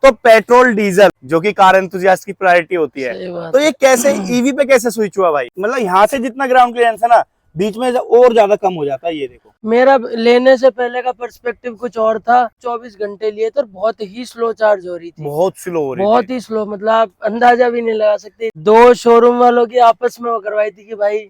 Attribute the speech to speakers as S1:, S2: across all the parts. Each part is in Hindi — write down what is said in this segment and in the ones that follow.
S1: तो पेट्रोल डीजल जो कि कार एंथुसियास्ट की प्रायोरिटी होती है, तो ये कैसे ईवी पे कैसे स्विच हुआ भाई? मतलब यहाँ से जितना ग्राउंड क्लियरेंस है ना, बीच में और ज्यादा कम हो जाता है। ये देखो,
S2: मेरा लेने से पहले का पर्सपेक्टिव कुछ और था। 24 घंटे लिए तो बहुत ही स्लो चार्ज हो रही थी,
S1: बहुत स्लो हो रही
S2: बहुत
S1: थी।
S2: ही स्लो। मतलब आप अंदाजा भी नहीं लगा सकते। दो शोरूम वालों की आपस में वो करवाई थी कि भाई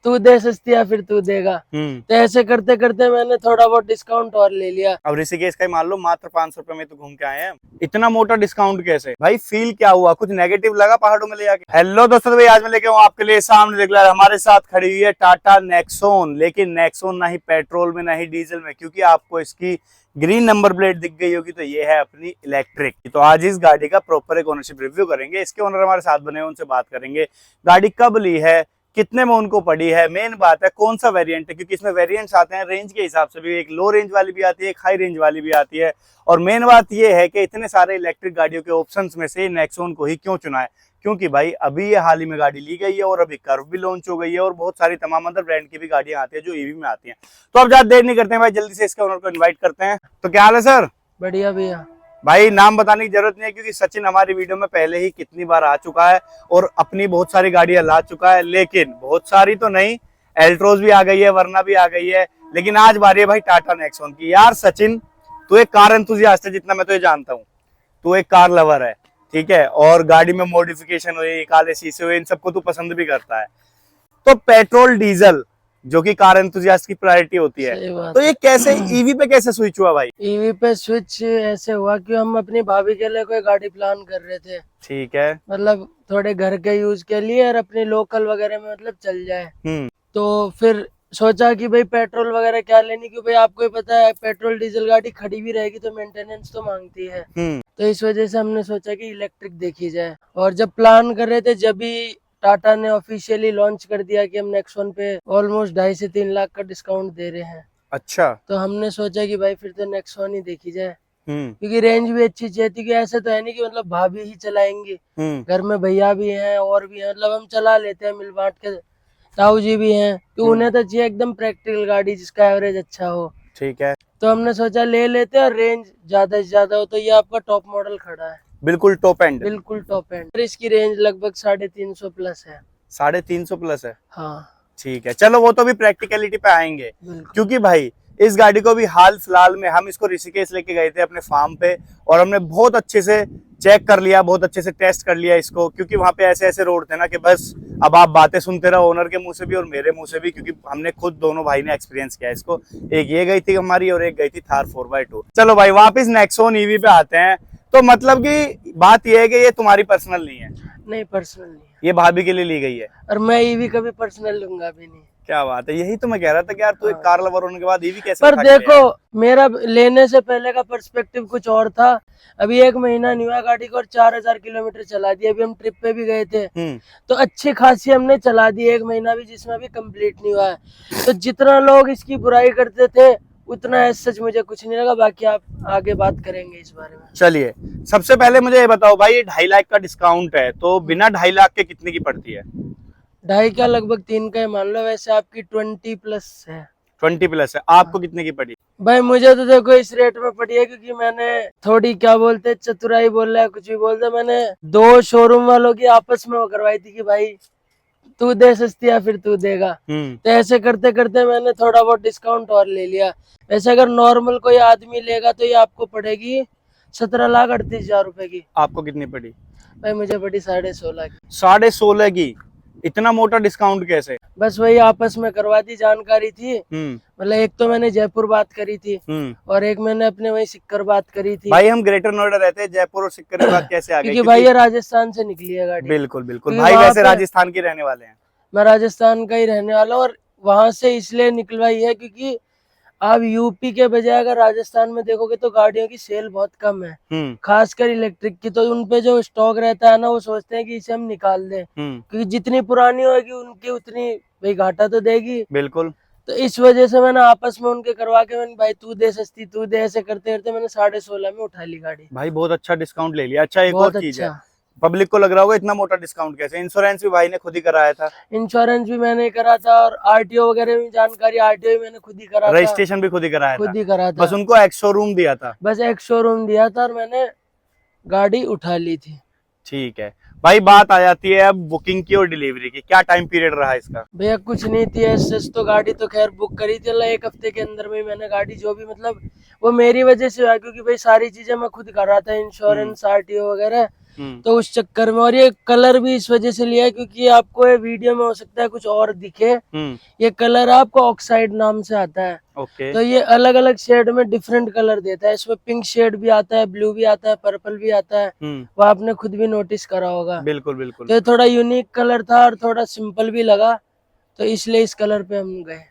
S2: तू दे सस्ती या फिर तू देगा। तो ऐसे करते करते मैंने थोड़ा बहुत डिस्काउंट और ले लिया।
S1: अब ऋषिकेश का ही मान लो, मात्र 500 रुपए में तो घूम के आए हैं। इतना मोटा डिस्काउंट कैसे भाई? फील क्या हुआ? कुछ नेगेटिव लगा पहाड़ों में ले जाके? हेलो दोस्तों, भाई आज मैं लेके आऊँ आपके लिए सामने देख लो, हमारे साथ खड़ी हुई है टाटा नेक्सॉन। लेकिन नेक्सॉन ना ही पेट्रोल में ना ही डीजल में, क्योंकि आपको इसकी ग्रीन नंबर प्लेट दिख गई होगी, तो ये है अपनी इलेक्ट्रिक। तो आज इस गाड़ी का प्रॉपर एक ओनरशिप रिव्यू करेंगे। इसके ओनर हमारे साथ बने हैं, उनसे बात करेंगे गाड़ी कब ली है, कितने में उनको पड़ी है, मेन बात है कौन सा वेरिएंट है, क्योंकि इसमें वेरिएंट्स आते हैं रेंज के हिसाब से भी। एक लो रेंज वाली भी आती है, एक हाई रेंज वाली भी आती है। और मेन बात ये है कि इतने सारे इलेक्ट्रिक गाड़ियों के ऑप्शंस में से नेक्सॉन को ही क्यों चुना है, क्योंकि भाई अभी ये हाल ही में गाड़ी ली गई है और अभी कर्व भी लॉन्च हो गई है और बहुत सारी तमाम अदर ब्रांड की भी गाड़ियां आती है जो ईवी में आती हैं। तो अब ज्यादा देर नहीं करते हैं भाई, जल्दी से इसके ओनर को इन्वाइट करते हैं। तो क्या हाल है सर?
S2: बढ़िया भैया।
S1: भाई नाम बताने की जरूरत नहीं है, क्योंकि सचिन हमारी वीडियो में पहले ही कितनी बार आ चुका है और अपनी बहुत सारी गाड़ियां ला चुका है। लेकिन बहुत सारी तो नहीं, एल्ट्रोज भी आ गई है, वरना भी आ गई है, लेकिन आज बारी है भाई टाटा नेक्सॉन की। यार सचिन, तू एक कार एंथुसियास्ट है, जितना मैं तो ये जानता हूँ। तू एक कार लवर है, ठीक है, और गाड़ी में मॉडिफिकेशन हुई, काले शीशे हुए, इन सबको तू पसंद भी करता है। तो पेट्रोल डीजल जो कि कार एंथुसियास्ट की प्रायोरिटी होती है, तो ये कैसे ईवी पे कैसे स्विच हुआ भाई?
S2: ईवी पे स्विच ऐसे हुआ कि हम अपनी भाभी के लिए कोई गाड़ी प्लान कर रहे थे।
S1: ठीक है।
S2: मतलब थोड़े घर के यूज के लिए और अपने लोकल वगैरह में मतलब चल जाए। तो फिर सोचा कि भाई पेट्रोल वगैरह क्या लेनी, क्योंकि भाई आपको ही पता है पेट्रोल डीजल गाड़ी खड़ी भी रहेगी तो मेंटेनेंस तो मांगती है। तो इस वजह से हमने सोचा कि इलेक्ट्रिक देखी जाए। और जब प्लान कर रहे थे, जब भी टाटा ने ऑफिशियली लॉन्च कर दिया कि हम नेक्सॉन पे ऑलमोस्ट 2.5 से 3 लाख का डिस्काउंट दे रहे हैं।
S1: अच्छा।
S2: तो हमने सोचा कि भाई फिर तो नेक्सॉन ही देखी जाए, क्योंकि रेंज भी अच्छी चाहिए थी। कि ऐसे तो है नहीं कि मतलब भाभी ही चलाएंगी, घर में भैया भी हैं और भी हैं, मतलब हम चला लेते हैं मिल बांट के। ताऊ जी भी हैं, तो उन्हें तो चाहिए एकदम प्रैक्टिकल गाड़ी जिसका एवरेज अच्छा हो।
S1: ठीक है।
S2: तो हमने सोचा ले लेते हैं, और रेंज ज्यादा से ज्यादा हो। तो ये आपका टॉप मॉडल खड़ा है,
S1: बिल्कुल टॉप एंड।
S2: बिल्कुल टॉप एंड। इसकी रेंज लगभग 350 प्लस है।
S1: 350 प्लस है?
S2: हाँ
S1: ठीक है, चलो वो तो भी प्रैक्टिकलिटी पे आएंगे।
S2: बिल्कुल।
S1: क्योंकि भाई इस गाड़ी को भी हाल फिलहाल में हम इसको ऋषिकेश लेके गए थे अपने फार्म पे, और हमने बहुत अच्छे से चेक कर लिया, बहुत अच्छे से टेस्ट कर लिया इसको। क्योंकि वहां पे ऐसे ऐसे रोड थे ना कि बस अब आप बातें सुनते रहो ओनर के मुंह से भी और मेरे मुंह से भी, क्योंकि हमने खुद दोनों भाई ने एक्सपीरियंस किया इसको। एक ये गई थी हमारी और एक गई थी थार 4x2। चलो भाई वापिस नेक्सॉन ईवी पे आते हैं। तो मतलब की बात यह है कि ये तुम्हारी पर्सनल नहीं है?
S2: नहीं, पर्सनल नहीं है,
S1: ये भाभी के लिए ली गई है।
S2: और मैं ईवी कभी पर्सनल लूंगा भी नहीं।
S1: क्या बात है, यही तो मैं कह रहा था कि यार तू एक कार लवर होने के बाद ईवी कैसे
S2: पर
S1: उठा के ले
S2: देखो, मेरा लेने से पहले का पर्सपेक्टिव कुछ और था। अभी 1 महीना नहीं हुआ गाड़ी को और 4000 किलोमीटर चला दिया। अभी हम ट्रिप पे भी गए थे, तो अच्छी खासी हमने चला दी। 1 महीना भी जिसमें अभी कंप्लीट नहीं हुआ है। तो जितना लोग इसकी बुराई करते थे उतना सच मुझे कुछ नहीं लगा। बाकी आप आगे बात करेंगे इस बारे में।
S1: चलिए, सबसे पहले मुझे ये बताओ भाई, ये 2.5 लाख का डिस्काउंट है, तो बिना 2.5 लाख के कितने की पड़ती है?
S2: 2.5 का लगभग 3 का ही मान लो। वैसे आपकी 20 प्लस है।
S1: 20 प्लस है। आपको कितने की पड़ी?
S2: भाई मुझे तो देखो इस रेट में पड़ी है, क्योंकि मैंने थोड़ी क्या बोलते चतुराई बोल रहा है, कुछ भी बोलते, मैंने 2 शोरूम वालों की आपस में वो करवाई थी कि भाई तू दे सस्ती या फिर तू देगा। तो ऐसे करते करते मैंने थोड़ा बहुत डिस्काउंट और ले लिया। वैसे अगर नॉर्मल कोई आदमी लेगा तो ये आपको पड़ेगी 17,38,000 रुपए की।
S1: आपको कितनी पड़ी?
S2: भाई मुझे पड़ी 16.5 की।
S1: 16.5 की? इतना मोटा डिस्काउंट कैसे?
S2: बस वही आपस में करवा दी, जानकारी थी। मतलब एक तो मैंने जयपुर बात करी थी और एक मैंने अपने वही सिक्कर बात करी थी।
S1: भाई हम ग्रेटर नोएडा रहते हैं, जयपुर और सिक्कर की बात कैसे आ गई?
S2: क्योंकि भाई ये राजस्थान से निकली है गाड़ी।
S1: बिल्कुल बिल्कुल भाई, वैसे राजस्थान के रहने वाले हैं।
S2: मैं राजस्थान का ही रहने वाला हूँ, और वहां से इसलिए निकलवाई है क्योंकि आप यूपी के बजाय अगर राजस्थान में देखोगे तो गाड़ियों की सेल बहुत कम है, खासकर इलेक्ट्रिक की। तो उनपे जो स्टॉक रहता है ना, वो सोचते हैं कि इसे हम निकाल दें, क्योंकि जितनी पुरानी होगी उनकी उतनी भाई घाटा तो देगी।
S1: बिल्कुल।
S2: तो इस वजह से मैंने आपस में उनके करवा के, मैंने भाई तू दे सस्ती तू दे, ऐसे करते करते मैंने 16.5 में उठा ली गाड़ी।
S1: भाई बहुत अच्छा डिस्काउंट ले लिया। अच्छा, एक और चीज है,
S2: अच्छा।
S1: पब्लिक को लग रहा होगा इतना मोटा डिस्काउंट कैसे? इंश्योरेंस भी भाई ने खुद ही कराया था?
S2: इंश्योरेंस भी मैंने करा था, और आरटीओ वगैरह में जानकारी, आरटीओ मैंने खुद ही करा था,
S1: रजिस्ट्रेशन भी खुद ही कराया था,
S2: खुद ही करा था।
S1: बस उनको एक शोरूम दिया था।
S2: बस एक शोरूम दिया था, और मैंने गाड़ी उठा ली थी।
S1: ठीक है भाई, बात आ जाती है अब बुकिंग की और डिलीवरी की, क्या टाइम पीरियड रहा इसका?
S2: भैया कुछ नहीं थी एसएस, तो गाड़ी तो खैर बुक करी थी, मतलब 1 हफ्ते के अंदर में ही मैंने गाड़ी जो भी मतलब वो मेरी वजह से हुआ, क्योंकि भाई सारी चीजें मैं खुद कर रहा था, इंश्योरेंस आरटीओ वगैरह। तो उस चक्कर में, और ये कलर भी इस वजह से लिया है क्योंकि आपको ये वीडियो में हो सकता है कुछ और दिखे, ये कलर आपको ऑक्साइड नाम से आता है।
S1: ओके।
S2: तो ये अलग अलग शेड में डिफरेंट कलर देता है, इसमें पिंक शेड भी आता है, ब्लू भी आता है, पर्पल भी आता है, वो आपने खुद भी नोटिस करा होगा।
S1: बिल्कुल बिल्कुल।
S2: तो ये थोड़ा यूनिक कलर था और थोड़ा सिंपल भी लगा, तो इसलिए इस कलर पे हम गए।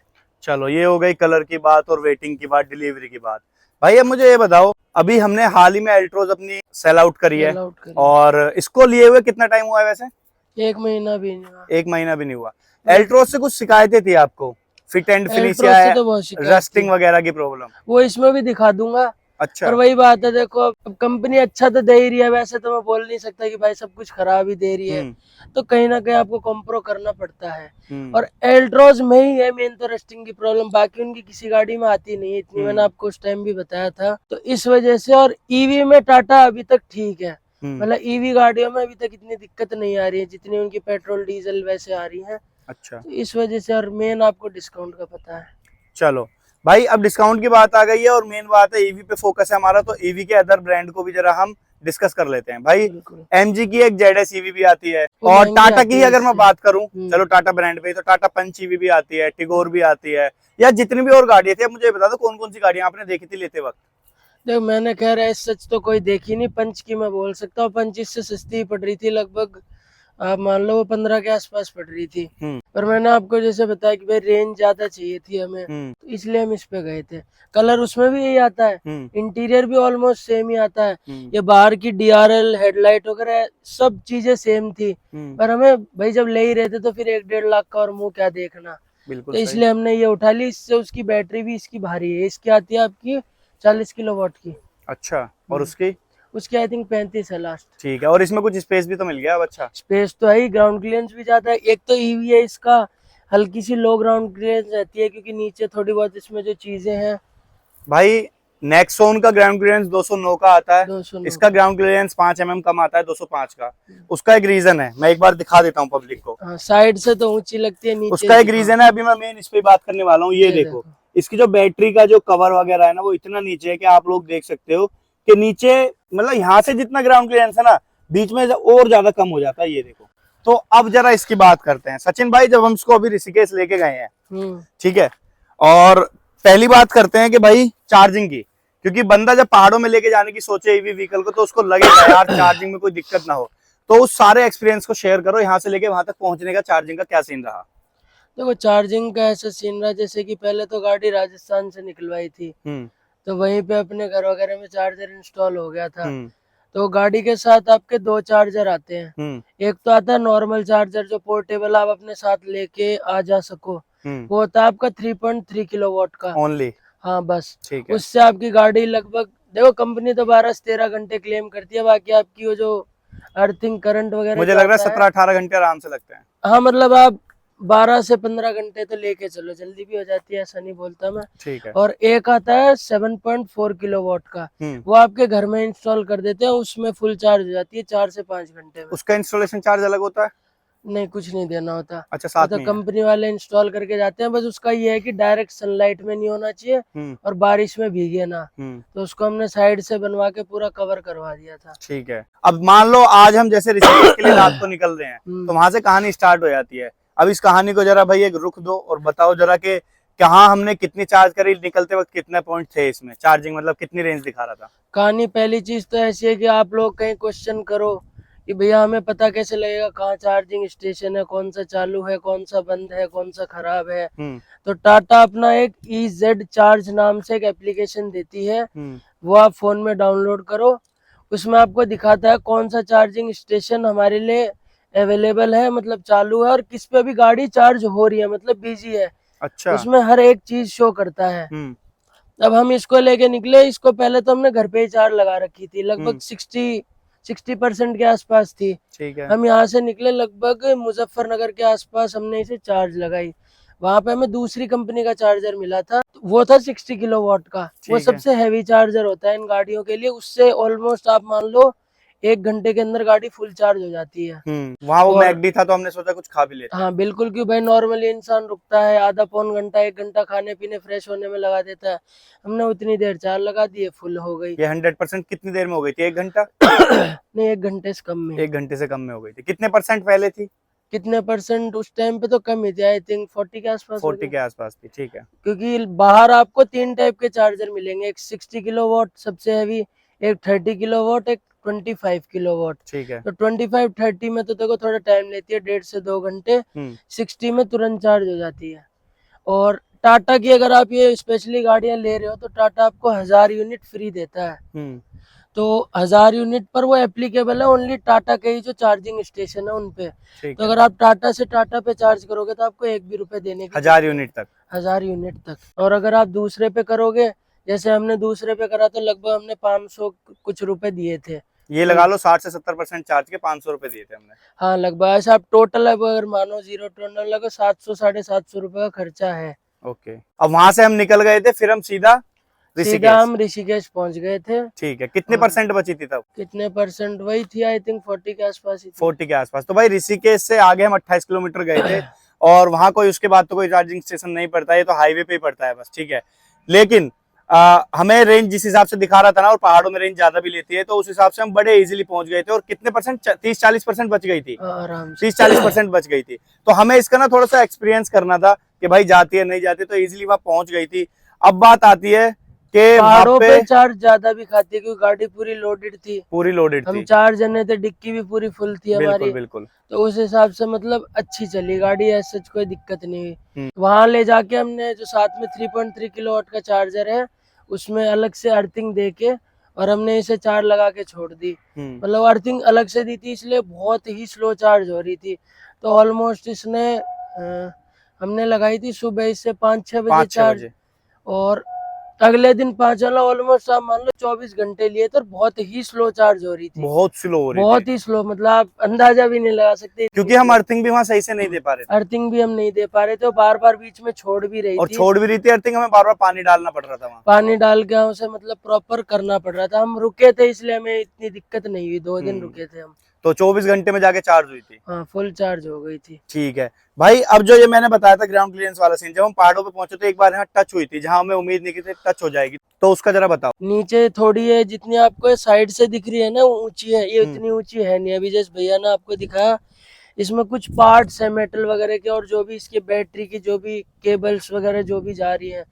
S1: चलो ये हो गई कलर की बात और वेटिंग की बात, डिलीवरी की बात। भाई अब मुझे ये बताओ, अभी हमने हाल ही में एल्ट्रोज अपनी सेल आउट करी है, और इसको लिए हुए कितना टाइम हुआ है वैसे?
S2: 1 महीना भी नहीं हुआ।
S1: 1 महीना भी नहीं हुआ। एल्ट्रोज से कुछ शिकायतें थी आपको? फिट एंड फिनिश या
S2: से तो बहुत शिकायत
S1: रस्टिंग
S2: थी।
S1: वगैरह की प्रॉब्लम?
S2: वो इसमें भी दिखा दूंगा।
S1: अच्छा।
S2: और वही बात है, देखो अब कंपनी अच्छा तो दे ही रही है, वैसे तो मैं बोल नहीं सकता कि भाई सब कुछ खराब ही दे रही है, तो कहीं ना कहीं आपको कॉम्प्रो करना पड़ता है। और एल्ट्रोज में ही है मेन तो रस्टिंग की प्रॉब्लम, बाकी उनकी किसी गाड़ी में आती नहीं है इतनी, मैंने आपको उस टाइम भी बताया था, तो इस वजह से। और ईवी में टाटा अभी तक ठीक है, मतलब ईवी गाड़ियों में अभी तक इतनी दिक्कत नहीं आ रही है जितनी उनकी पेट्रोल डीजल वैसे आ रही है।
S1: अच्छा।
S2: तो इस वजह से, और मेन आपको डिस्काउंट का पता है।
S1: चलो भाई, अब डिस्काउंट की बात आ गई है और मेन बात है ईवी पे फोकस है हमारा, तो ईवी के अदर ब्रांड को भी जरा हम डिस्कस कर लेते हैं। भाई एमजी की एक जेडएस ईवी भी आती है, और टाटा की अगर मैं बात करूं, चलो टाटा ब्रांड पे, तो टाटा पंच ईवी भी आती है, टिगोर भी आती है, या जितनी भी और गाड़ियां थी। अब मुझे बता दो कौन कौन सी गाड़ियां आपने देखी थी लेते वक्त?
S2: देखो मैंने कह रहा है सच तो कोई देखी नहीं, पंच की मैं बोल सकता हूँ, पंच इससे सस्ती ही पड़ रही थी, लगभग आप मान लो वो 15 के आसपास पड़ रही थी। पर मैंने आपको जैसे बताया कि भाई रेंज ज्यादा चाहिए थी हमें, तो इसलिए हम इस पे गए थे। कलर उसमें भी यही आता है, इंटीरियर भी ऑलमोस्ट सेम ही आता है, ये बाहर की डीआरएल हेडलाइट वगैरह सब चीजें सेम थी। पर हमें भाई जब ले ही रहे थे तो फिर 1-1.5 लाख का और मुंह क्या देखना, तो इसलिए हमने ये उठा ली। इससे उसकी बैटरी भी इसकी भारी है, इसकी आती है आपकी 40 किलोवाट की।
S1: अच्छा, और उसकी
S2: आई थिंक 35 है लास्ट।
S1: ठीक है, और इसमें कुछ स्पेस भी तो मिल गया अब। अच्छा,
S2: स्पेस तो है ही, ग्राउंड क्लियरेंस भी ज्यादा है। एक तो ईवी है, इसका हल्की सी लो ग्राउंड क्लियरेंस रहती है क्योंकि नीचे थोड़ी बहुत इसमें जो चीजें हैं।
S1: भाई नेक्सॉन का ग्राउंड क्लियरेंस 209 का आता है,
S2: 209
S1: इसका ग्राउंड क्लियरेंस 5 mm कम आता है 205 का। उसका एक रीजन है, मैं एक बार दिखा देता हूँ पब्लिक को।
S2: साइड से तो ऊंची लगती है, नीचे
S1: उसका एक रीजन है, अभी मैं मेन इस पे बात करने वाला हूँ। ये देखो, इसकी जो बैटरी का जो कवर वगैरह है ना, वो इतना नीचे है कि आप लोग देख सकते हो कि नीचे मतलब यहाँ से जितना ग्राउंड क्लियरेंस है ना, बीच में और ज्यादा कम हो जाता है। ये देखो, तो अब जरा इसकी बात करते हैं सचिन भाई। जब हम इसको अभी ऋषिकेश लेके गए हैं, ठीक है, और पहली बात करते हैं कि भाई चार्जिंग की, क्योंकि बंदा जब पहाड़ों में लेके जाने की सोचे ईवी व्हीकल को, तो उसको लगेगा यार चार्जिंग में कोई दिक्कत ना हो। तो उस सारे एक्सपीरियंस को शेयर करो, यहाँ से लेके वहां तक पहुंचने का चार्जिंग का क्या सीन रहा?
S2: देखो चार्जिंग का ऐसा सीन रहा, जैसे कि पहले तो गाड़ी राजस्थान से निकलवाई थी, तो वहीं पे अपने घर वगैरह में चार्जर इंस्टॉल हो गया था। तो गाड़ी के साथ आपके 2 चार्जर आते हैं, एक तो आता है नॉर्मल चार्जर जो पोर्टेबल आप अपने साथ लेके आ जा सको, वो होता है आपका 3.3 किलोवाट का ओनली। हाँ बस, उससे आपकी गाड़ी लगभग, देखो कंपनी तो 12 से 13 घंटे क्लेम करती है, बाकी आपकी वो जो अर्थिंग करंट वगैरह
S1: मुझे लग रहा है 17-18 घंटे आराम से लगते हैं।
S2: हाँ मतलब आप 12 से 15 घंटे तो लेके चलो, जल्दी भी हो जाती है, ऐसा नहीं बोलता मैं।
S1: ठीक है।
S2: और एक आता है 7.4 किलोवाट का, वो आपके घर में इंस्टॉल कर देते हैं, उसमें फुल चार्ज हो जाती है 4 से 5 घंटे में।
S1: उसका इंस्टॉलेशन चार्ज अलग होता है?
S2: नहीं, कुछ नहीं देना होता।
S1: अच्छा, साथ
S2: तो कंपनी वाले इंस्टॉल करके जाते हैं, बस उसका ये है कि डायरेक्ट सनलाइट में नहीं होना चाहिए और बारिश में भीगे ना, तो उसको हमने साइड से बनवा के पूरा कवर करवा दिया था।
S1: ठीक है। अब मान लो आज हम जैसे ऋषिकेश के लिए रात को निकल रहे हैं, तो वहां से कहानी स्टार्ट हो जाती है। अब इस कहानी को जरा भाई एक रुख दो और बताओ जरा कि कहाँ हमने कितनी चार्ज करी, निकलते वक्त कितने पॉइंट थे इसमें, चार्जिंग मतलब कितनी रेंज दिखा रहा था?
S2: कहानी पहली चीज तो ऐसी है कि आप लोग कहीं क्वेश्चन करो कि भैया हमें पता कैसे लगेगा कहाँ चार्जिंग स्टेशन है, कौन सा चालू है, कौन सा बंद है, कौन सा खराब है। तो टाटा अपना एक EZ चार्ज नाम से एक एप्लीकेशन देती है, वो आप फोन में डाउनलोड करो, उसमें आपको दिखाता है कौन सा चार्जिंग स्टेशन हमारे लिए अवेलेबल है, मतलब चालू है, और किस पे भी गाड़ी चार्ज हो रही है, मतलब बिजी है।
S1: अच्छा।
S2: उसमें हर एक चीज शो करता है। अब हम इसको लेके निकले, इसको पहले तो हमने घर पे ही चार्ज लगा रखी थी, लगभग 60% के आसपास थी। ठीक है। हम यहाँ से निकले लगभग मुजफ्फरनगर के आसपास, हमने इसे चार्ज लगाई, वहां पे हमें दूसरी कंपनी का चार्जर मिला था, वो था 60 किलोवाट का, वो सबसे हैवी चार्जर होता है इन गाड़ियों के लिए, उससे ऑलमोस्ट आप मान लो 1 घंटे के अंदर गाड़ी फुल चार्ज हो जाती है।
S1: वहाँ वो
S2: और-
S1: मैकडी था तो हमने सोचा कुछ खा भी लेते।
S2: हाँ बिल्कुल, क्यों भाई नॉर्मली इंसान रुकता है आधा पौन घंटा 1 घंटा खाने पीने फ्रेश होने में लगा देता है, हमने उतनी देर चार लगा दी, फुल हो गई।
S1: ये 100% कितनी देर में हो गई थी? 1 घंटा?
S2: नहीं 1 घंटे से कम में।
S1: 1 घंटे से कम में हो गई थी। कितने % पहले थी?
S2: कितने परसेंट उस टाइम पे तो कम ही थे, आई थिंक 40 के आसपास
S1: 40 के आसपास थी, ठीक है।
S2: क्योंकि बाहर आपको 3 टाइप के चार्जर मिलेंगे, एक 60 किलोवाट सबसे हैवी, एक 30 किलोवाट, एक 25 किलोवाट।
S1: ठीक है।
S2: तो 25-30 में तो देखो थोड़ा टाइम लेती है, 1.5 से 2 घंटे। 60 में तुरंत चार्ज हो जाती है। और टाटा की अगर आप ये स्पेशली गाड़ियां ले रहे हो तो टाटा आपको 1000 यूनिट फ्री देता है। तो 1000 यूनिट पर वो एप्लीकेबल है ओनली टाटा के ही जो चार्जिंग स्टेशन है उन पे। तो अगर आप टाटा से टाटा पे चार्ज करोगे तो आपको 1 भी रुपए देने की
S1: 1000 यूनिट तक?
S2: 1000 यूनिट तक। और अगर आप दूसरे पे करोगे, जैसे हमने दूसरे पे करा तो लगभग हमने 500 कुछ रुपए दिए थे।
S1: ये लगा लो 60 से 70% चार्ज के 500 रुपए दिए थे हमने।
S2: हाँ लगभग ऐसा आप टोटल अगर मानो जीरो टोटल लगभग 700-750 रुपए का खर्चा है।
S1: ओके। अब वहां से हम निकल गए थे, फिर हम सीधा
S2: हम ऋषिकेश पहुंच गए थे।
S1: ठीक है। कितने % बची थी तब?
S2: कितने % वही थी, आई थिंक 40 के आसपास ही थी।
S1: 40 के आसपास। तो भाई ऋषिकेश से आगे हम 28 किलोमीटर गए थे और वहां कोई उसके बाद तो कोई चार्जिंग स्टेशन नहीं पड़ता है, ये तो हाईवे पे ही पड़ता है बस, ठीक है। लेकिन हमें रेंज जिस हिसाब से दिखा रहा था ना, और पहाड़ों में रेंज ज्यादा भी लेती है, तो उस हिसाब से हम बड़े इजीली पहुंच गए थे। और कितने %? 30-40% बच गई थी।
S2: आराम से
S1: 30-40% बच गई थी। तो हमें इसका ना थोड़ा सा एक्सपीरियंस करना था कि भाई जाती है नहीं जाती, तो इजीली वहां पहुंच गई थी। अब बात आती है कि
S2: पहाड़ों पे चार्ज ज्यादा भी खाती है क्योंकि गाड़ी पूरी लोडेड थी।
S1: पूरी लोडेड
S2: हम
S1: थी।
S2: 4 जने थे, डिक्की भी पूरी फुल थी हमारी।
S1: बिल्कुल बिल्कुल।
S2: तो उस हिसाब से मतलब अच्छी चली गाड़ी, ऐसे कोई दिक्कत नहीं हुई। वहां ले जाके हमने जो साथ में 3.3 किलोवाट का चार्जर है उसमें अलग से अर्थिंग दे के और हमने इसे चार्ज लगा के छोड़ दी। मतलब अर्थिंग अलग से दी थी इसलिए बहुत ही स्लो चार्ज हो रही थी। तो ऑलमोस्ट इसने हमने लगाई थी सुबह इससे 5-6 बजे चार्ज, और अगले दिन 5 वाला ऑलमोस्ट आप मान लो 24 घंटे लिए तो बहुत ही स्लो चार्ज हो रही थी।
S1: बहुत स्लो हो रही थी।
S2: बहुत ही स्लो, मतलब आप अंदाजा भी नहीं लगा सकते,
S1: क्योंकि हम अर्थिंग भी वहां सही से नहीं दे पा रहे थे।
S2: अर्थिंग भी हम नहीं दे पा रहे थे, बार बार बीच में छोड़ भी रही
S1: और
S2: थी।
S1: छोड़ भी रही थी अर्थिंग, हमें बार बार पानी डालना पड़ रहा था वहाँ।
S2: पानी डाल के उसे मतलब प्रॉपर करना पड़ रहा था। हम रुके थे इसलिए हमें इतनी दिक्कत नहीं हुई, 2 दिन रुके थे हम।
S1: तो 24 घंटे में जाके चार्ज हुई थी।
S2: हाँ फुल चार्ज हो गई थी।
S1: ठीक है भाई। अब जो ये मैंने बताया था ग्राउंड क्लियरेंस वाला सीन, जब हम पहाड़ों पे पहुंचे तो एक बार यहाँ टच हुई थी, जहाँ हमें उम्मीद नहीं की थी टच हो जाएगी, तो उसका जरा बताओ।
S2: नीचे थोड़ी है, जितनी आपको साइड से दिख रही है ना ऊंची है, ये उतनी ऊंची है नहीं। अभी जैसे भैया ने आपको दिखाया इसमें कुछ पार्ट्स है मेटल वगैरह के, और जो भी इसके बैटरी की जो भी केबल्स वगैरह जो भी जा रही है,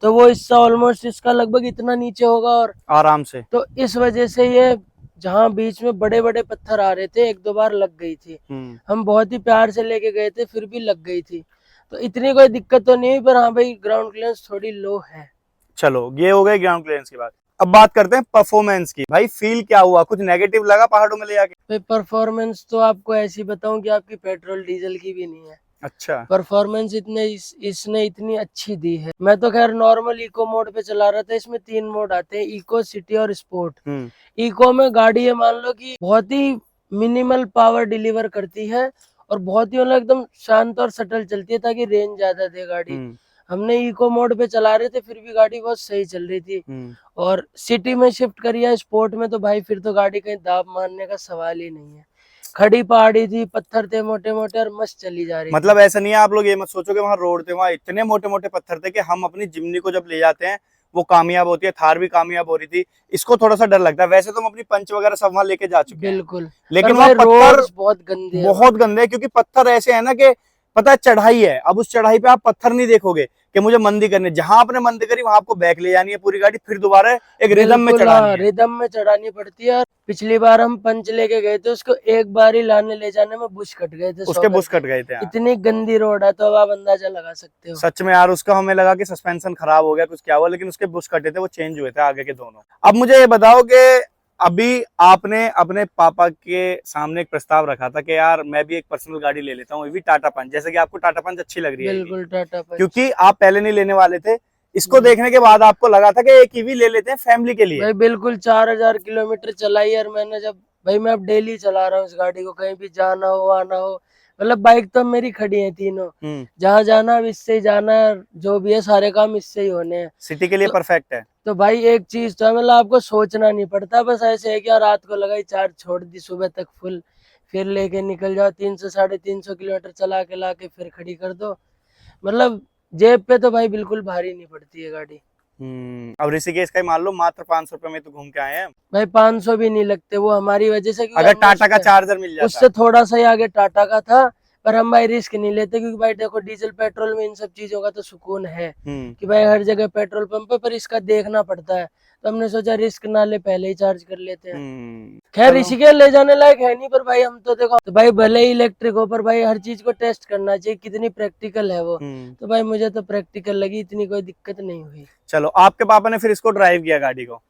S2: तो वो हिस्सा ऑलमोस्ट इसका लगभग इतना नीचे होगा और
S1: आराम से।
S2: तो इस वजह से ये जहाँ बीच में बड़े बड़े पत्थर आ रहे थे 1-2 बार लग गई थी। हम बहुत ही प्यार से लेके गए थे फिर भी लग गई थी। तो इतनी कोई दिक्कत तो नहीं हुई, पर हाँ भाई ग्राउंड क्लियरेंस थोड़ी लो है।
S1: चलो ये हो गई ग्राउंड क्लियरेंस की बात। अब बात करते हैं परफॉर्मेंस की। भाई फील क्या हुआ? कुछ नेगेटिव लगा पहाड़ों में ले जाके?
S2: भाई परफॉर्मेंस तो आपको ऐसी बताऊं कि आपकी पेट्रोल डीजल की भी नहीं है।
S1: अच्छा।
S2: परफॉर्मेंस इसने इतनी अच्छी दी है। मैं तो खैर नॉर्मल इको मोड पे चला रहा था। इसमें 3 मोड आते हैं, इको, सिटी और स्पोर्ट। इको में गाड़ी है मान लो कि बहुत ही मिनिमल पावर डिलीवर करती है और बहुत ही मतलब एकदम शांत और सटल चलती है ताकि रेंज ज्यादा दे गाड़ी। हमने इको मोड पे चला रहे थे फिर भी गाड़ी बहुत सही चल रही थी। और सिटी में शिफ्ट करिए स्पोर्ट में तो भाई फिर तो गाड़ी कहीं दाब मारने का सवाल ही नहीं है। खड़ी पहाड़ी थी, पत्थर थे मोटे मोटे और मस्त चली जा रही।
S1: मतलब ऐसा नहीं है, आप लोग ये मत सोचो कि वहाँ रोड थे, वहाँ इतने मोटे मोटे पत्थर थे कि हम अपनी जिम्नी को जब ले जाते हैं वो कामयाब होती है, थार भी कामयाब हो रही थी। इसको थोड़ा सा डर लगता है। वैसे तो हम अपनी पंच वगैरह सब वहाँ लेके जा चुके हैं,
S2: बिल्कुल,
S1: लेकिन वहाँ पत्थर
S2: बहुत गंदे
S1: बहुत गंदे हैं, क्योंकि पत्थर ऐसे है ना कि पता है चढ़ाई है। अब उस चढ़ाई पे आप पत्थर नहीं देखोगे कि मुझे मंदी करनी, जहां आपने मंदी करी वहां आपको बैक ले जानी है पूरी गाड़ी, फिर दोबारा एक रिदम में चढ़ानी है।
S2: रिदम में चढ़ानी पड़ती है। पिछली बार हम पंच लेके गए थे, उसको एक बार ही लाने ले जाने में बुश कट गए थे,
S1: उसके बुश कट गए थे।
S2: इतनी गंदी रोड है, तो अब आप अंदाजा लगा सकते हो।
S1: सच में यार, उसका हमें लगा कि सस्पेंशन खराब हो गया, कुछ क्या हुआ, लेकिन उसके बुश कटे थे, वो चेंज हुए थे आगे के दोनों। अब मुझे ये बताओ कि अभी आपने अपने पापा के सामने एक प्रस्ताव रखा था कि यार मैं भी एक पर्सनल गाड़ी ले लेता हूँ, ये भी टाटा पंच, जैसे कि आपको टाटा पंच अच्छी लग रही है।
S2: बिल्कुल टाटा पंच,
S1: क्योंकि आप पहले नहीं लेने वाले थे, इसको देखने के बाद आपको लगा था कि एक ईवी ले लेते हैं फैमिली के लिए।
S2: भाई बिल्कुल 4000 किलोमीटर चलाई और मैंने जब भाई मैं अब डेली चला रहा हूँ इस गाड़ी को, कहीं भी जाना हो आना हो, मतलब बाइक तो मेरी खड़ी है तीनों, जहाँ जाना अब इससे ही जाना है, जो भी है सारे काम इससे ही होने हैं।
S1: सिटी के लिए परफेक्ट है।
S2: तो भाई एक चीज तो है, मतलब आपको सोचना नहीं पड़ता, बस ऐसे है कि यार रात को लगाई चार्ज, छोड़ दी सुबह तक फुल, फिर लेके निकल जाओ, 300 350 किलोमीटर चला के ला के फिर खड़ी कर दो। मतलब जेब पे तो भाई बिल्कुल भारी नहीं पड़ती है गाड़ी।
S1: अब ऋषिकेश का ही मान लो, मात्र 500 रुपए में तो घूम के आए हैं
S2: भाई 500 भी नहीं लगते वो हमारी वजह से, क्योंकि
S1: अगर
S2: हमने
S1: टाटा का
S2: उससे
S1: चार्जर मिल जाता।
S2: उससे थोड़ा सा ही आगे टाटा का था, पर हम भाई रिस्क नहीं लेते, क्योंकि भाई देखो डीजल पेट्रोल में इन सब चीजों का तो सुकून है कि भाई हर जगह पेट्रोल पंप है, पर इसका देखना पड़ता है, तो हमने सोचा रिस्क ना ले, पहले ही चार्ज कर लेते हैं। खैर ऋषिकेश ले जाने लायक है नहीं, पर भाई हम तो देखो, तो भाई भले ही इलेक्ट्रिक हो, पर भाई हर चीज को टेस्ट करना चाहिए कितनी प्रैक्टिकल है वो। तो भाई मुझे तो प्रैक्टिकल लगी, इतनी कोई दिक्कत नहीं हुई।
S1: चलो, आपके पापा ने फिर इसको ड्राइव किया गाड़ी को,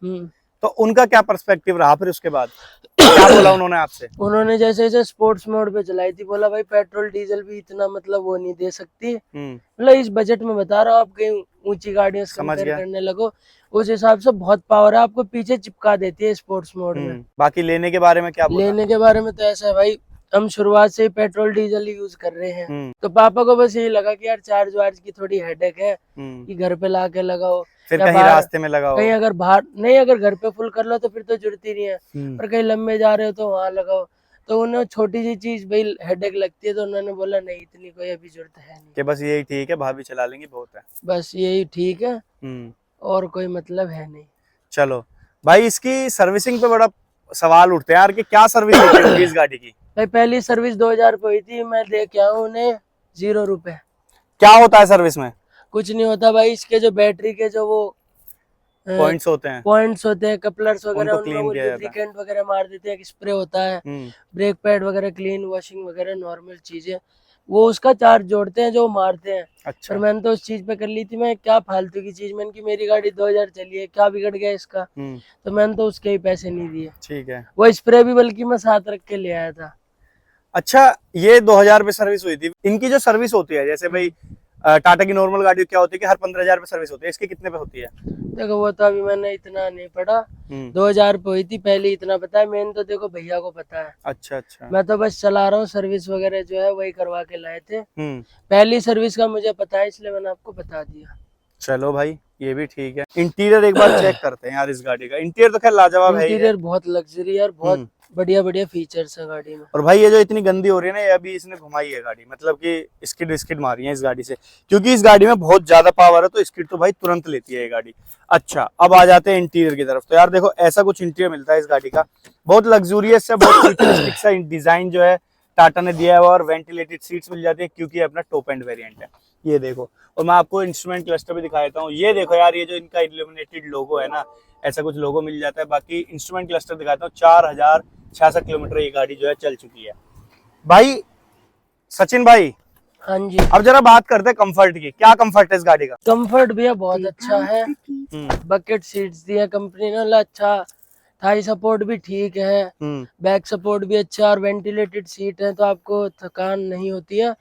S1: तो उनका क्या पर्सपेक्टिव रहा फिर उसके बाद? क्या बोला उन्होंने आपसे?
S2: उन्होंने जैसे जैसे स्पोर्ट्स मोड पे चलाई थी, बोला भाई पेट्रोल डीजल भी इतना मतलब वो नहीं दे सकती, मतलब इस बजट में बता रहा हूँ, आप कहीं ऊंची गाड़ियों से कंपेयर करने लगो, उस हिसाब से बहुत पावर है, आपको पीछे चिपका देती है स्पोर्ट्स मोड में।
S1: बाकी लेने के बारे में क्या बोला?
S2: लेने के बारे में तो ऐसा है भाई, हम शुरुआत से ही पेट्रोल डीजल ही यूज कर रहे हैं, तो पापा को बस यही लगा कि यार चार्ज वार्ज की थोड़ी हेडेक है, कि घर पे ला के लगाओ,
S1: फिर कहीं रास्ते में लगाओ,
S2: कहीं अगर बाहर नहीं, अगर घर पे फुल कर लो तो फिर तो जरूरत ही नहीं है, पर कहीं लंबे जा रहे हो तो वहां लगाओ। तो उन्हें छोटी सी चीज भाई हेडेक लगती है, तो उन्होंने बोला नहीं इतनी कोई अभी जरूरत है नहीं,
S1: कि बस यही ठीक है, भाभी चला लेंगी बहुत है,
S2: बस यही ठीक है, और कोई मतलब है नहीं।
S1: चलो भाई, इसकी सर्विसिंग पे बड़ा सवाल उठते हैं यार कि क्या सर्विस होगी इस गाड़ी की?
S2: भाई पहली सर्विस 2000 पे हुई थी, मैं दे के आऊँ उन्हें 0 रुपए।
S1: क्या होता है सर्विस में?
S2: कुछ नहीं होता भाई, इसके जो बैटरी के जो वो
S1: पॉइंट्स होते हैं,
S2: कपलर्स वगैरह,
S1: उनको क्लीन किया जाता है,
S2: लुब्रिकेंट वगैरह मार देते हैं, स्प्रे होता है, ब्रेक पैड वगैरह क्लीन वॉशिंग वगैरह नॉर्मल चीजें, वो उसका चार्ज जोड़ते हैं जो मारते हैं।
S1: अच्छा।
S2: पर मैंने तो उस चीज पे कर ली थी, मैं क्या फालतू की चीज, मैंने की मेरी गाड़ी 2000 चली है, क्या बिगड़ गया इसका, तो मैंने तो उसके ही पैसे नहीं दिए।
S1: ठीक है।
S2: वो स्प्रे भी बल्कि मैं साथ रख के ले आया था।
S1: अच्छा, ये 2000 पे सर्विस हुई थी। इनकी जो सर्विस होती है, जैसे भाई टाटा की नॉर्मल गाड़ी क्या होती है कि हर 15,000 पे सर्विस होती है, इसके कितने पे होती है?
S2: देखो वो तो अभी मैंने इतना नहीं पढ़ा, 2000 पे हुई थी पहले, इतना पता है, मेन तो देखो भैया को पता है।
S1: अच्छा अच्छा।
S2: मैं तो बस चला रहा हूँ, सर्विस वगैरह जो है वही करवा के लाए थे, पहली सर्विस का मुझे पता है, इसलिए मैंने आपको बता दिया।
S1: चलो भाई, ये भी ठीक है। इंटीरियर एक बार चेक करते हैं यार इस गाड़ी का। इंटीरियर तो खैर लाजवाब है।
S2: इंटीरियर बहुत लग्जरी है, बहुत बढ़िया बढ़िया फीचर्स है गाड़ी में।
S1: और भाई ये जो इतनी गंदी हो रही है ना, ये अभी इसने घुमाई है गाड़ी, मतलब कि स्किड मारी है इस गाड़ी से, क्योंकि इस गाड़ी में बहुत ज्यादा पावर है, तो स्किड तो भाई तुरंत लेती है ये गाड़ी। अच्छा, अब आ जाते हैं इंटीरियर की तरफ। तो यार देखो, ऐसा कुछ इंटीरियर मिलता है इस गाड़ी का, बहुत लग्जूरियस है, बहुत फ्यूचरिस्टिक सा डिजाइन जो है टाटा ने दिया है, और वेंटिलेटेड सीट्स मिल जाती है, क्योंकि अपना टॉप एंड वेरिएंट है। ये देखो, और मैं आपको इंस्ट्रूमेंट क्लस्टर भी दिखा देता हूँ। ये देखो यार, ये जो इनका इल्यूमिनेटेड लोगो है ना, ऐसा कुछ लोगो मिल जाता है। बाकी इंस्ट्रूमेंट क्लस्टर दिखाता हूँ, 4066 किलोमीटर ये गाड़ी जो है चल चुकी है। भाई सचिन भाई,
S2: हाँ जी,
S1: अब जरा बात करते हैं कंफर्ट की। क्या कंफर्ट है इस गाड़ी का?
S2: कंफर्ट भी है, बहुत अच्छा है, बकेट सीट्स दी है कंपनी ने, अच्छा, थाई सपोर्ट भी ठीक है, बैक सपोर्ट भी अच्छा, और वेंटिलेटेड सीट है, तो आपको थकान नहीं होती है,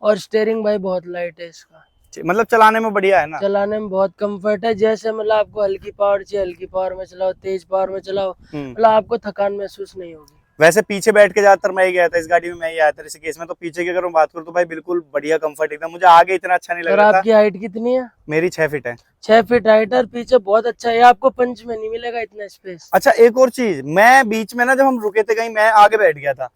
S2: और स्टीयरिंग भाई बहुत लाइट है इसका,
S1: मतलब चलाने में बढ़िया है ना?
S2: चलाने में बहुत कंफर्ट है, जैसे मतलब आपको हल्की पावर चाहिए हल्की पावर में चलाओ, तेज पावर में चलाओ, मतलब आपको थकान महसूस नहीं होगी।
S1: वैसे पीछे बैठ के ज्यादातर मैं ही गया था इस गाड़ी में, मैं ही आया था ऋषिकेश में, तो पीछे की अगर मैं बात करूँ तो भाई बिल्कुल बढ़िया कंफर्ट एकदम। मुझे आगे इतना अच्छा नहीं लग रहा था।
S2: आपकी हाइट कितनी है?
S1: मेरी 6 फीट है।
S2: 6 फीट हाइट है, और पीछे बहुत अच्छा है, आपको पंच में नहीं मिलेगा इतना स्पेस।
S1: अच्छा, एक और चीज, मैं बीच में ना जब हम रुके थे कहीं, मैं आगे बैठ गया था,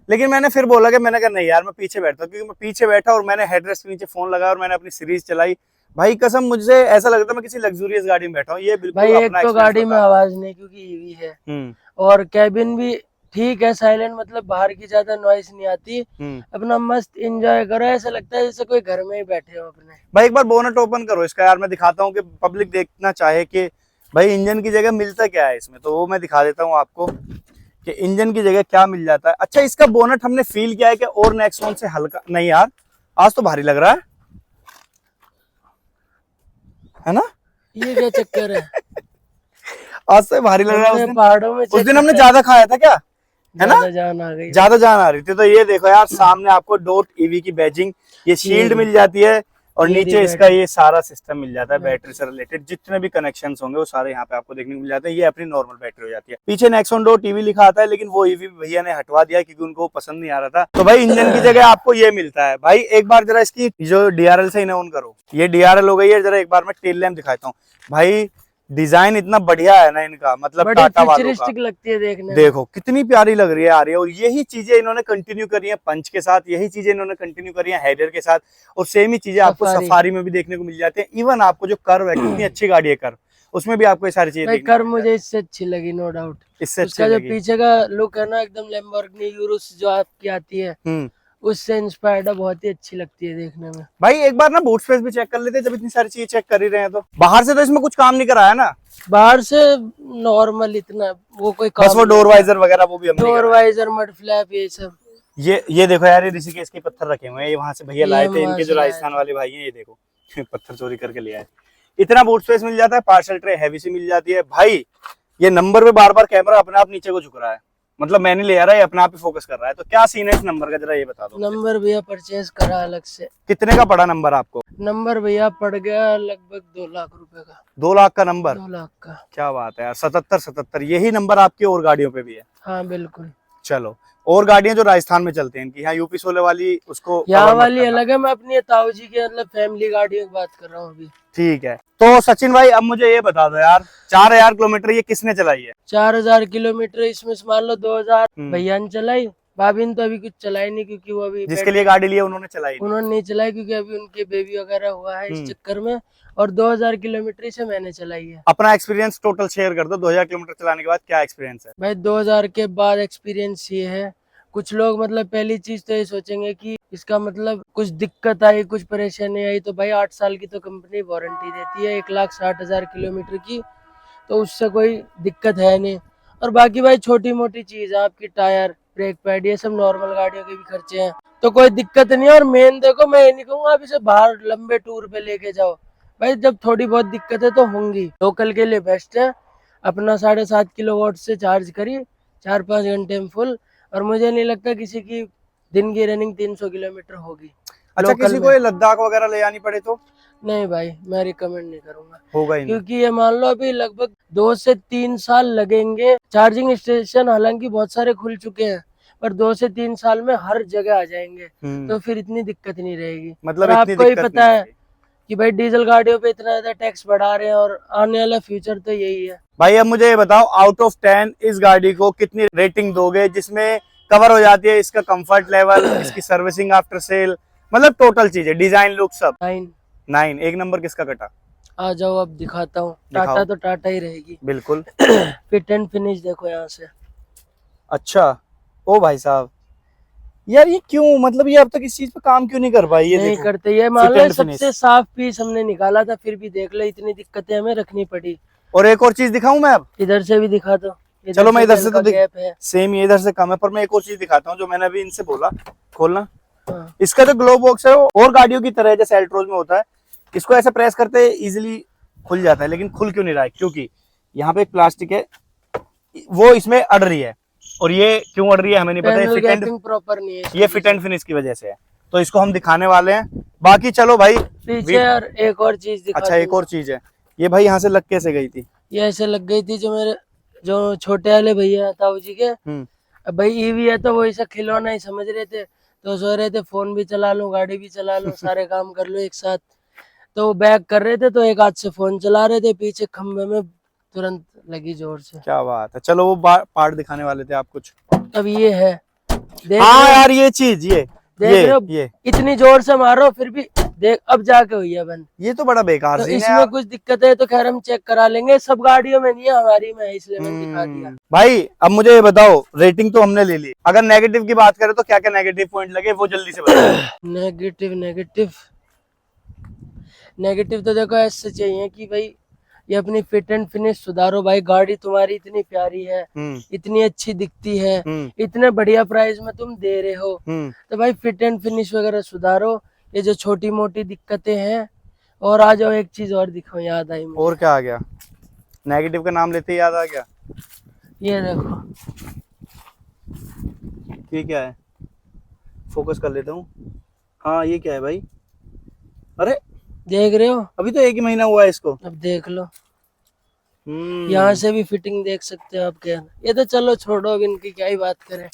S1: लेकिन मैंने फिर बोला कि मैंने कहा नहीं यार, मैं पीछे बैठता हूँ, क्योंकि मैं पीछे बैठा और मैंने हेडरेस्ट के नीचे फोन लगाया और मैंने अपनी सीरीज चलाई। भाई कसम, मुझे ऐसा लगता मैं किसी लग्जूरियस गाड़ी में बैठा हूँ। ये बिल्कुल
S2: भाई एक तो गाड़ी में आवाज नहीं, क्योंकि ईवी है, और कैबिन भी ठीक है, साइलेंट, मतलब बाहर की ज्यादा नॉइस नहीं आती, अपना मस्त एंजॉय करो, ऐसा लगता है जैसे कोई घर में ही बैठे हो अपने।
S1: भाई एक बार बोनट ओपन करो इसका यार, मैं दिखाता हूँ कि पब्लिक देखना चाहे कि भाई इंजन की जगह मिलता क्या है इसमें, तो वो मैं दिखा देता हूँ आपको कि इंजन की जगह क्या मिल जाता है। अच्छा, इसका बोनट हमने फील किया है कि और नेक्स्ट वन से हल्का नहीं यार, आज तो भारी लग रहा है ना?
S2: ये क्या चक्कर है?
S1: आज से भारी लग रहा है।
S2: पहाड़ों में
S1: उस दिन हमने ज्यादा खाया था क्या, है ना?
S2: जान आ गई,
S1: ज्यादा जान आ रही थी। तो ये देखो यार, सामने आपको डॉट ईवी की बैजिंग, ये शील्ड मिल जाती है, और
S2: ये
S1: नीचे
S2: भी
S1: इसका ये सारा सिस्टम मिल जाता है
S2: बैटरी।
S1: बैटरी से रिलेटेड, जितने भी कनेक्शंस होंगे वो सारे यहाँ पे आपको देखने को मिल जाते हैं। ये अपनी नॉर्मल बैटरी हो जाती है। पीछे नेक्सॉन डोर टीवी लिखा आता है, लेकिन वो ईवी भैया ने हटवा दिया क्योंकि उनको पसंद नहीं आ रहा था। तो भाई इंजन की जगह आपको ये मिलता है। भाई एक बार जरा इसकी जो DRL से इन्हें ऑन करो, ये DRL हो गई है। जरा एक बार मैं टेल लैंप दिखाता हूँ। भाई डिजाइन इतना बढ़िया है ना इनका, मतलब
S2: बड़ी
S1: टाटा वालों का।
S2: फ्यूचरिस्टिक लगती है देखने में।
S1: देखो कितनी प्यारी लग रही है आ रही है। और यही चीजें इन्होंने कंटिन्यू करी है पंच के साथ, यही चीजें इन्होंने कंटिन्यू करी है हैरियर के साथ, और सेम ही चीजें आपको
S2: सफारी।
S1: सफारी में भी देखने को मिल जाती है। इवन आपको जो कर्व है, कितनी अच्छी गाड़ी है कर्व, उसमें भी आपको ये सारी चीजें
S2: भाई
S1: देखने को
S2: कर
S1: मिल
S2: मुझे इससे अच्छी लगी, नो डाउट।
S1: जाती है। इससे अच्छी
S2: उसका जो
S1: लगी।
S2: पीछे का लुक है ना, एकदम लैम्बोर्गिनी यूरुस जो आपकी आती है उससे इंस्पायर्ड है, बहुत ही अच्छी लगती है देखने में।
S1: भाई एक बार ना बूट स्पेस भी चेक कर लेते हैं, जब इतनी सारी चीजें चेक कर ही रहे हैं तो। बाहर से तो इसमें कुछ काम नहीं कराया ना,
S2: बाहर से नॉर्मल इतना वो कोई
S1: बस वो डोर वाइजर वगैरह वो भी हमने
S2: डोर
S1: कराया।
S2: वाइजर, मड फ्लैप, ये सब।
S1: ये देखो यार, ये ऋषिकेश के पत्थर रखे हुए हैं, ये वहां से भैया
S2: ये
S1: लाए
S2: हम
S1: थे,
S2: वहां
S1: इनके
S2: से
S1: जो
S2: लाए
S1: राजस्थान वाले भाई हैं। ये देखो पत्थर चोरी करके ले आए। इतना बूट स्पेस मिल जाता है। पार्सल ट्रे हैवी सी मिल जाती है। भाई ये नंबर पे बार बार कैमरा अपने आप नीचे को झुक रहा है, मतलब मैं नहीं ले आ रहा है, अपने आप ही फोकस कर रहा है। तो क्या सीन है इस नंबर का, जरा ये बता दो।
S2: नंबर भैया परचेज करा अलग से।
S1: कितने का पड़ा नंबर आपको?
S2: नंबर भैया पड़ गया लगभग 2 लाख रुपए का।
S1: 2 लाख का नंबर?
S2: 2 लाख का।
S1: क्या बात है यार। 77 यही नंबर आपकी और गाड़ियों पे भी है?
S2: हाँ बिल्कुल।
S1: चलो, और गाड़ियां जो राजस्थान में चलती हैं इनकी, यहाँ यूपी 16 वाली उसको
S2: यहाँ
S1: cover मत
S2: वाली
S1: करना।
S2: अलग है, मैं अपनी ताऊ जी की मतलब फैमिली गाड़ियों की बात कर रहा हूँ अभी।
S1: ठीक है। तो सचिन भाई अब मुझे ये बता दो यार, 4000 किलोमीटर ये किसने चलाई है?
S2: 4000 किलोमीटर इसमें से मान लो 2000 भैया ने चलाई, भाभी ने तो अभी कुछ चलाई नहीं, क्योंकि वो अभी
S1: जिसके लिए गाड़ी ली है उन्होंने चलाई नहीं।
S2: उन्होंने नहीं चलाई, क्योंकि अभी उनके बेबी वगैरह हुआ है इस चक्कर में। और 2000 किलोमीटर से मैंने चलाई है।
S1: अपना एक्सपीरियंस टोटल शेयर कर दो, 2000 किलोमीटर चलाने के बाद क्या एक्सपीरियंस है?
S2: भाई 2000 के बाद एक्सपीरियंस ये है, कुछ लोग मतलब पहली चीज तो ये सोचेंगे कि इसका मतलब कुछ दिक्कत आई, कुछ परेशानी आई, तो भाई 8 साल की तो कंपनी वारंटी देती है 1,60,000 किलोमीटर की, तो उससे कोई दिक्कत है नहीं। और बाकी भाई छोटी मोटी चीज है, आपकी टायर, ब्रेक पैड, ये सब नॉर्मल गाड़ियों के भी खर्चे हैं, तो कोई दिक्कत नहीं है। और मेन देखो, मैं ये नहीं कहूँगा आप इसे बाहर लंबे टूर पे लेके जाओ, भाई जब थोड़ी बहुत दिक्कत है तो होंगी, लोकल के लिए बेस्ट है। अपना 7.5 किलोवाट से चार्ज करिए 4-5 घंटे में फुल, और मुझे नहीं लगता किसी की दिन की रनिंग 300 किलोमीटर होगी।
S1: अच्छा, किसी को ये लद्दाख वगैरह ले जानी पड़े तो?
S2: नहीं भाई, मैं रिकमेंड नहीं करूंगा,
S1: होगा ही नहीं।
S2: क्योंकि ये मान लो अभी लगभग 2 से 3 साल लगेंगे। चार्जिंग स्टेशन हालांकि बहुत सारे खुल चुके हैं, पर 2 से 3 साल में हर जगह आ जाएंगे, तो फिर इतनी दिक्कत नहीं रहेगी।
S1: मतलब
S2: और
S1: इतनी
S2: आपको ही
S1: दिक्कत
S2: पता
S1: नहीं
S2: है
S1: आएगी।
S2: कि भाई डीजल गाड़ियों पे इतना ज्यादा टैक्स बढ़ा रहे हैं, और आने वाला फ्यूचर तो यही है।
S1: भाई अब मुझे ये बताओ, आउट ऑफ 10 इस गाड़ी को कितनी रेटिंग दोगे, जिसमें कवर हो जाती है इसका कंफर्ट लेवल, इसकी सर्विसिंग आफ्टर सेल, मतलब टोटल चीजें, डिजाइन, लुक, सब? 9। एक नंबर किसका कटा?
S2: आ जाओ अब दिखाता हूँ।
S1: दिखाओ।
S2: टाटा तो टाटा ही रहेगी।
S1: बिल्कुल।
S2: फिट एंड फिनिश देखो यहाँ से।
S1: अच्छा, ओ भाई साहब यार, ये क्यों, मतलब ये अब तक इस चीज पे काम क्यों नहीं कर पाई? ये
S2: नहीं
S1: देखो,
S2: करते, ये मान
S1: fit
S2: लो
S1: and
S2: सबसे
S1: finish।
S2: साफ पीस हमने निकाला था, फिर भी देख लो इतनी दिक्कतें हमें रखनी पड़ी।
S1: और एक और चीज दिखाऊं मैं अब?
S2: इधर से भी दिखा दो।
S1: चलो मैं इधर से तो
S2: गैप है।
S1: सेम ये इधर से कम है, पर मैं एक और चीज दिखाता हूँ जो मैंने अभी इनसे बोला, खोलना।
S2: हाँ।
S1: इसका जो ग्लो बॉक्स है वो और गाड़ियों की तरह जैसे एल्ट्रोज में होता है, इसको ऐसे प्रेस करते इजीली खुल जाता है, लेकिन खुल क्यों नहीं रहा है? क्योंकि यहाँ पे एक प्लास्टिक है, वो इसमें अड़ रही है। और ये क्यों अड़ रही है हमें नहीं पता,
S2: प्रॉपर नहीं है,
S1: ये फिट एंड फिनिश की वजह से है। तो इसको हम दिखाने वाले हैं। बाकी चलो भाई
S2: पीछे और एक और चीज दिखा।
S1: अच्छा, एक और चीज है, ये भाई यहाँ से लग कैसे गई थी?
S2: ये ऐसे लग गई थी, जो छोटे वाले भैया ताऊ जी के, अब भाई ईवी है तो वो ऐसा खिलौना ही समझ रहे थे, तो सो रहे थे फोन भी चला लो, गाड़ी भी चला लो, सारे काम कर लो एक साथ। तो बैक कर रहे थे, तो एक हाथ से फोन चला रहे थे, पीछे खंबे में तुरंत लगी जोर से।
S1: क्या बात है। चलो वो पार्ट दिखाने वाले थे आप कुछ।
S2: अब ये है, देख
S1: हाँ यार, ये चीज, ये
S2: इतनी जोर से मारो फिर भी देख, अब जाके हुई है बंद।
S1: ये तो बड़ा बेकार
S2: तो
S1: सीन है
S2: इसमें
S1: यार।
S2: कुछ दिक्कत है तो खैर हम चेक करा लेंगे, सब गाड़ियों में नहीं है, हमारी में है, इसलिए मैंने दिखा दिया।
S1: भाई अब मुझे ये बताओ, रेटिंग तो हमने ले ली, अगर नेगेटिव की बात करें तो क्या क्या नेगेटिव पॉइंट लगे वो जल्दी से बताओ।
S2: नेगेटिव तो देखो ऐसे चाहिए कि भाई ये अपनी फिट एंड फिनिश सुधारो। भाई गाड़ी तुम्हारी इतनी प्यारी है, इतनी अच्छी दिखती है, इतने बढ़िया प्राइस में तुम दे रहे हो, तो भाई फिट एंड फिनिश वगैरह सुधारो। ये जो छोटी मोटी दिक्कतें हैं। और आ जाओ, एक चीज और दिखाओ, याद आई मुझे।
S1: और क्या आ गया? नेगेटिव का नाम लेते ही याद आ गया।
S2: ये देखो,
S1: ये क्या है? फोकस कर लेता हूँ। हाँ, ये क्या है भाई? अरे
S2: देख रहे हो,
S1: अभी तो 1 ही महीना हुआ है इसको।
S2: अब देख लो,
S1: हम्म।
S2: यहाँ से भी फिटिंग देख सकते हो आप क्या। ये तो चलो छोड़ो, अब इनकी क्या ही बात करें।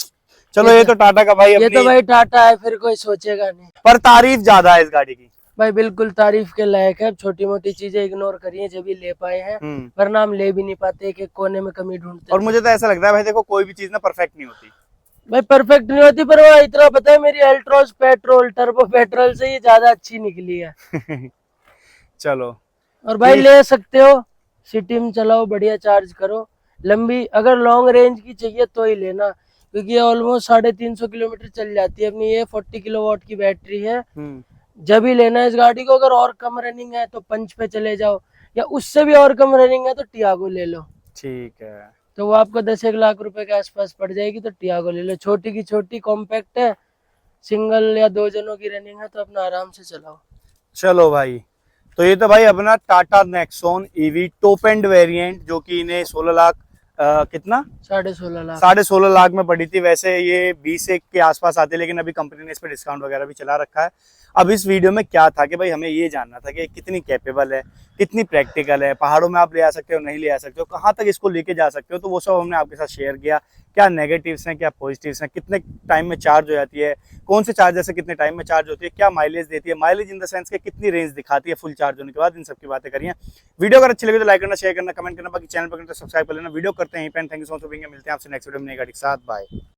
S1: चलो ये तो टाटा का भाई
S2: ये
S1: अपनी,
S2: तो भाई टाटा है, फिर कोई सोचेगा नहीं।
S1: पर तारीफ ज्यादा है इस गाड़ी की।
S2: भाई बिल्कुल तारीफ के लायक है। अब छोटी मोटी चीजें इग्नोर करिए, जब भी ले पाए हैं, वरना हम ले भी नहीं पाते, एक एक कोने में कमी ढूंढते
S1: और
S2: हैं।
S1: मुझे तो ऐसा लगता है भाई, देखो कोई भी चीज ना परफेक्ट नहीं होती।
S2: भाई परफेक्ट नहीं होती, पर वो इतना पता है, मेरी अल्ट्रोज पेट्रोल टर्बो पेट्रोल से ये ज्यादा अच्छी निकली है।
S1: चलो
S2: और भाई
S1: ठीक।
S2: ले सकते हो, सिटी में चलाओ, बढ़िया चार्ज करो। लंबी अगर लॉन्ग रेंज की चाहिए तो ही लेना, क्योंकि ये ऑलमोस्ट 350 किलोमीटर चल जाती है। अपनी ये 40 किलोवाट की बैटरी है। जब ही लेना है इस गाड़ी को। अगर और कम रनिंग है तो पंच पे चले जाओ, या उससे भी और कम रनिंग है तो टियागो ले लो।
S1: ठीक है।
S2: तो वो आपको 10-1 लाख रुपए के आसपास पड़ जाएगी, तो टियागो ले लो। छोटी की छोटी कॉम्पैक्ट है, सिंगल या 2 जनों की रनिंग है, तो अपना आराम से चलाओ।
S1: चलो भाई, तो ये तो भाई अपना Tata Nexon EV top end variant, जो कि इन्हें 16 लाख कितना
S2: 16.5 लाख
S1: 16.5 लाख में पड़ी थी। वैसे ये 20 के आसपास आती है, लेकिन अभी कंपनी ने इस पे डिस्काउंट वगैरह भी चला रखा है। अब इस वीडियो में क्या था कि भाई हमें ये जानना था कि कितनी कैपेबल है, कितनी प्रैक्टिकल है, पहाड़ों में आप ले आ सकते हो नहीं ले आ सकते हो, कहाँ तक इसको लेके जा सकते हो, तो वो सब हमने आपके साथ शेयर किया। क्या नेगेटिव्स हैं, क्या पॉजिटिव्स हैं, कितने टाइम में चार्ज हो जाती है, कौन से चार्जर से कितने टाइम में चार्ज होती है, क्या माइलेज देती है, माइलेज इन द सेंस के कितनी रेंज दिखाती है फुल चार्ज होने के बाद, इन सब की बातें करिए। वीडियो अगर अच्छी लगे तो लाइक करना, शेयर करना, कमेंट करना, बाकी चैनल पर करना तो सब्सक्राइब कर लेना। वीडियो करते हैं, thank you so much for being here. मिलते हैं आपसे नेक्स्ट वीडियो में नई गाड़ी के साथ। बाय।